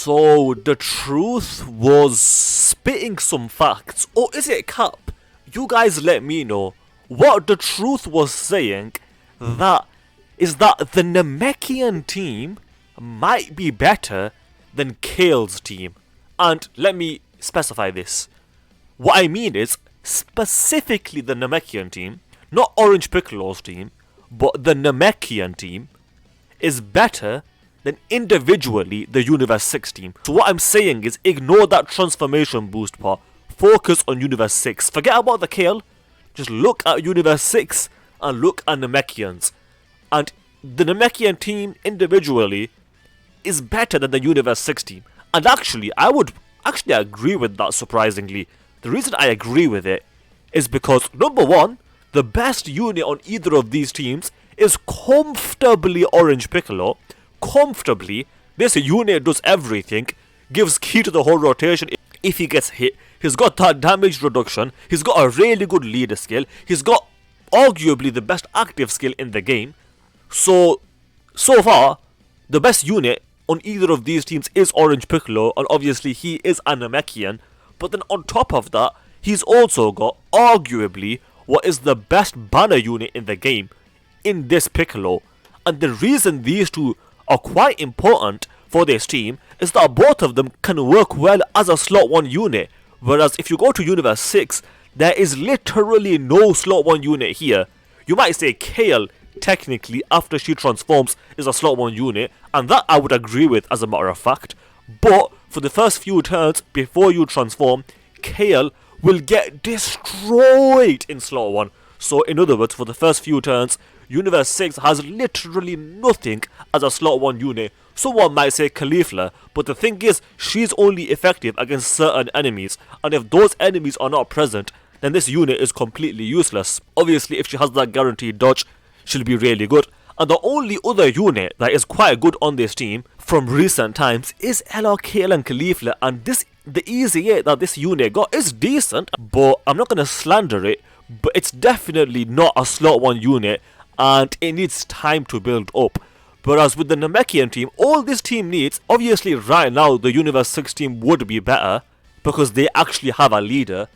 So the truth was spitting some facts, or is it cap? You guys let me know. What the truth was saying that is that the Namekian team might be better than Kale's team. And let me specify this. What I mean is specifically the Namekian team, not Orange Piccolo's team, but the Namekian team is better than individually the Universe 6 team. So what I'm saying is ignore that transformation boost part. Focus on Universe 6. Forget about the Kale. Just look at Universe 6 and look at Namekians. And the Namekian team individually is better than the Universe 6 team. And actually, I would actually agree with that surprisingly. The reason I agree with it is because, number one, the best unit on either of these teams is comfortably Orange Piccolo. Comfortably. This unit does everything, gives key to the whole rotation if he gets hit. He's got that damage reduction, he's got a really good leader skill, he's got arguably the best active skill in the game. So far, the best unit on either of these teams is Orange Piccolo, and obviously he is a Namekian. But then on top of that, he's also got arguably what is the best banner unit in the game in this Piccolo. And the reason these two are quite important for this team is that both of them can work well as a slot 1 unit. Whereas if you go to Universe 6, there is literally no slot 1 unit here. You might say Kale, technically, after she transforms, is a slot 1 unit, and that I would agree with as a matter of fact. But for the first few turns before you transform, Kale will get destroyed in slot 1. So in other words, for the first few turns, Universe 6 has literally nothing as a slot 1 unit. Someone might say Caulifla, but the thing is, she's only effective against certain enemies, and if those enemies are not present, then this unit is completely useless. Obviously, if she has that guaranteed dodge, she'll be really good. And the only other unit that is quite good on this team from recent times is Kale and Caulifla, and the easy 8 that this unit got is decent, but I'm not going to slander it, but it's definitely not a slot 1 unit, and it needs time to build up. Whereas with the Namekian team, all this team needs, obviously right now the Universe 6 team would be better because they actually have a leader.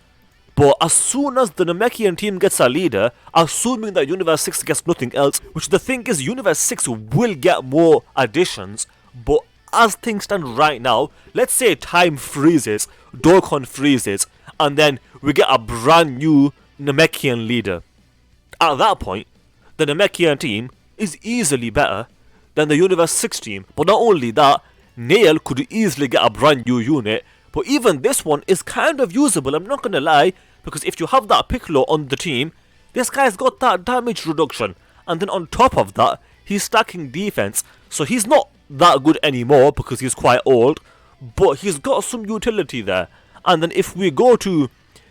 But as soon as the Namekian team gets a leader, assuming that Universe 6 gets nothing else, which the thing is Universe 6 will get more additions, but as things stand right now, let's say time freezes, Dokkan freezes, and then we get a brand new Namekian leader. At that point, the Namekian team is easily better than the Universe 6 team. But not only that, Nail could easily get a brand new unit, but even this one is kind of usable, I'm not gonna lie, because if you have that Piccolo on the team, this guy's got that damage reduction, and then on top of that, he's stacking defense, so he's not that good anymore because he's quite old, but he's got some utility there. And then if we go to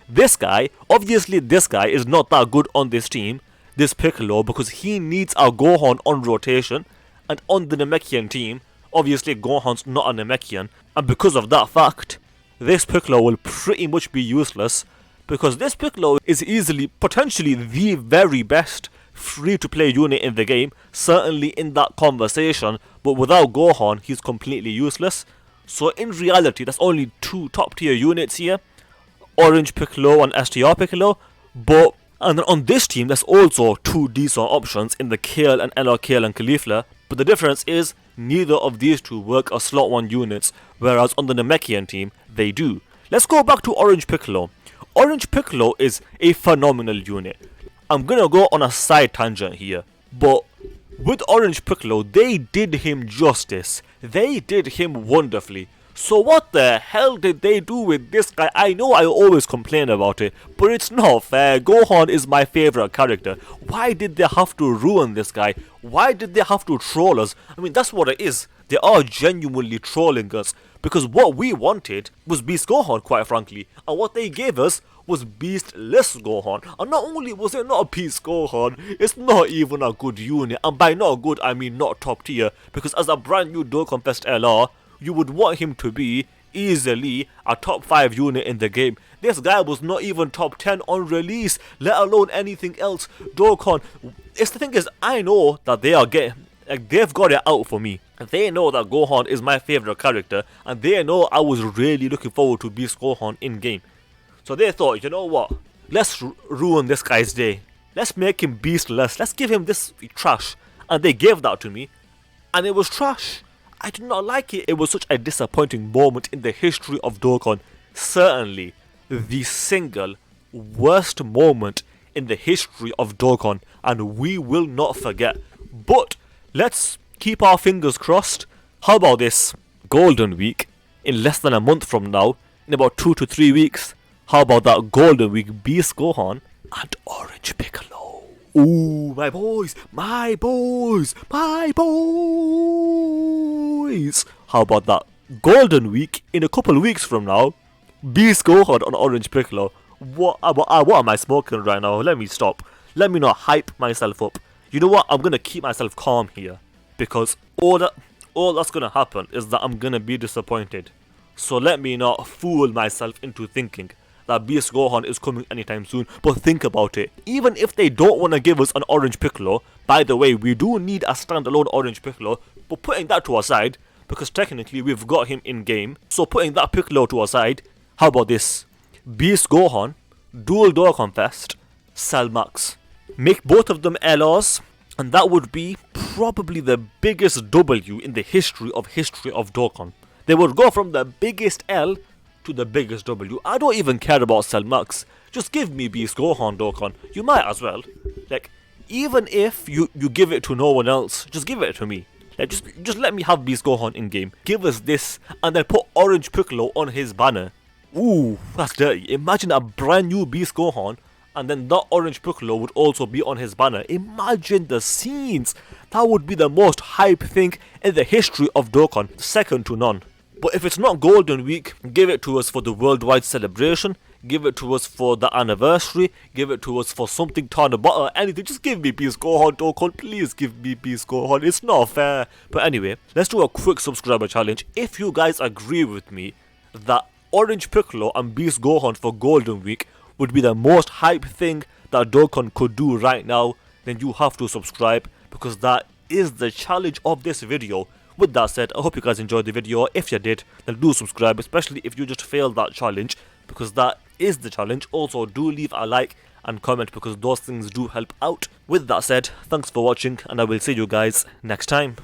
this guy, obviously this guy is not that good on this team, this Piccolo, because he needs a Gohan on rotation, and on the Namekian team, obviously Gohan's not a Namekian, and because of that fact, this Piccolo will pretty much be useless, because this Piccolo is easily, potentially the very best free-to-play unit in the game, certainly in that conversation, but without Gohan, he's completely useless. So in reality, there's only 2 top-tier units here, Orange Piccolo and STR Piccolo, and then on this team, there's also 2 decent options in the Kale and Kale and Caulifla, but the difference is, neither of these 2 work as slot 1 units, whereas on the Namekian team, they do. Let's go back to Orange Piccolo. Orange Piccolo is a phenomenal unit. I'm gonna go on a side tangent here, but with Orange Piccolo, they did him justice. They did him wonderfully. So what the hell did they do with this guy? I know I always complain about it, but it's not fair. Gohan is my favorite character. Why did they have to ruin this guy? Why did they have to troll us? I mean, that's what it is. They are genuinely trolling us, because what we wanted was Beast Gohan, quite frankly, and what they gave us was Beastless Gohan. And not only was it not a Beast Gohan, it's not even a good unit, and by not good I mean not top tier, because as a brand new Dokkan Fest LR, you would want him to be easily a top 5 unit in the game. This guy was not even top 10 on release, let alone anything else. Dokkan, the thing is, I know that they are they've got it out for me. They know that Gohan is my favorite character, and they know I was really looking forward to Beast Gohan in game. So they thought, you know what? Let's ruin this guy's day. Let's make him beastless. Let's give him this trash. And they gave that to me, and it was trash. I did not like it. It was such a disappointing moment in the history of Dokkan. Certainly, the single worst moment in the history of Dokkan, and we will not forget. But let's keep our fingers crossed. How about this? Golden Week in less than a month from now, in about 2 to 3 weeks. How about that Golden Week Beast Gohan and Orange Piccolo? Ooh, my boys, my boys, my boys. How about that Golden Week in a couple of weeks from now? Beast Gohan and Orange Piccolo. What am I smoking right now? Let me stop. Let me not hype myself up. You know what? I'm gonna keep myself calm here, because all that's gonna happen is that I'm gonna be disappointed. So let me not fool myself into thinking that Beast Gohan is coming anytime soon. But think about it. Even if they don't want to give us an Orange Piccolo, by the way, we do need a standalone Orange Piccolo. But putting that to aside, because technically we've got him in game, so putting that Piccolo to aside, how about this? Beast Gohan, Dual Dokkan Fest, Cell Max. Make both of them LRs, and that would be probably the biggest W in the history of Dokkan. They would go from the biggest L to the biggest W. I don't even care about Cell Max. Just give me Beast Gohan Dokkan. You might as well. Like, even if you give it to no one else, just give it to me. Like, just let me have Beast Gohan in game. Give us this, and then put Orange Piccolo on his banner. Ooh, that's dirty. Imagine a brand new Beast Gohan, and then that Orange Piccolo would also be on his banner. Imagine the scenes. That would be the most hype thing in the history of Dokkan, second to none. But if it's not Golden Week, give it to us for the worldwide celebration, give it to us for the anniversary, give it to us for something ton about or anything. Just give me Beast Gohan, Dokkan. Please give me Beast Gohan. It's not fair. But anyway, let's do a quick subscriber challenge. If you guys agree with me that Orange Piccolo and Beast Gohan for Golden Week would be the most hype thing that Dokkan could do right now, then you have to subscribe, because that is the challenge of this video. With that said, I hope you guys enjoyed the video. If you did, then do subscribe, especially if you just failed that challenge, because that is the challenge. Also, do leave a like and comment, because those things do help out. With that said, thanks for watching, and I will see you guys next time.